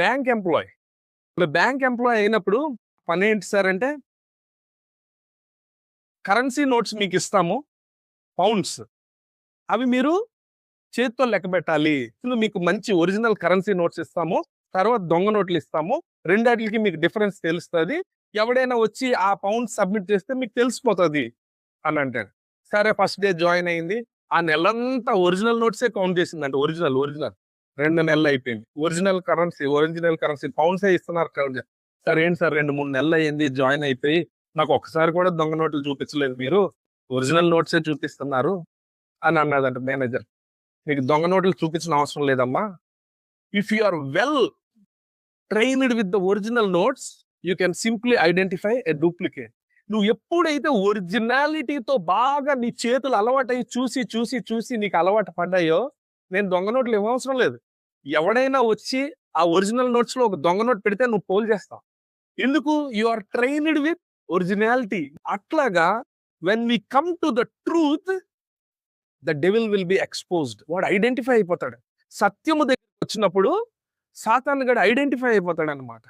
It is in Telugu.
Bank employee. బ్యాంక్ ఎంప్లాయ్ అయినప్పుడు పని ఏంటి సార్ అంటే, కరెన్సీ నోట్స్ మీకు ఇస్తాము, పౌండ్స్. అవి మీరు చేత్తో లెక్క పెట్టాలి. మీకు మంచి ఒరిజినల్ కరెన్సీ నోట్స్ ఇస్తాము, తర్వాత దొంగ నోట్లు ఇస్తాము. రెండాటికి మీకు డిఫరెన్స్ తెలుస్తుంది. ఎవడైనా వచ్చి ఆ పౌండ్స్ సబ్మిట్ చేస్తే మీకు తెలిసిపోతుంది అని అంటాడు. సరే, ఫస్ట్ డే జాయిన్ అయింది. ఆ నెలంతా ఒరిజినల్ నోట్సే కౌంట్ చేసిందంటే, ఒరిజినల్ 2 నెలలు అయిపోయింది. ఒరిజినల్ కరెన్సీ పౌండ్సే ఇస్తున్నారు కౌంట్. సరే ఏంటి సార్ 2-3 నెలలు అయ్యింది జాయిన్ అయిపోయి, నాకు ఒక్కసారి కూడా దొంగ నోట్లు చూపించలేదు, మీరు ఒరిజినల్ నోట్సే చూపిస్తున్నారు అని అన్నదంట మేనేజర్. మీకు దొంగ నోట్లు చూపించిన అవసరం లేదమ్మా. If you are well trained with the original notes, you can simply identify a duplicate. నువ్వు ఎప్పుడైతే ఒరిజినాలిటీతో బాగా నీ చేతులు అలవాటు చూసి చూసి చూసి నీకు అలవాటు పడ్డాయో, నేను దొంగ నోట్లు ఇవ్వవసరం లేదు. ఎవడైనా వచ్చి ఆ ఒరిజినల్ నోట్స్ లో ఒక దొంగ నోట్ పెడితే నువ్వు పోల్ చేస్తావు. ఎందుకు? You are trained with originality. అట్లాగా when we come to the truth, the devil will be exposed. వాడు ఐడెంటిఫై అయిపోతాడు. సత్యము దగ్గరికి వచ్చినప్పుడు సాతాను గడు ఐడెంటిఫై అయిపోతాడు అనమాట.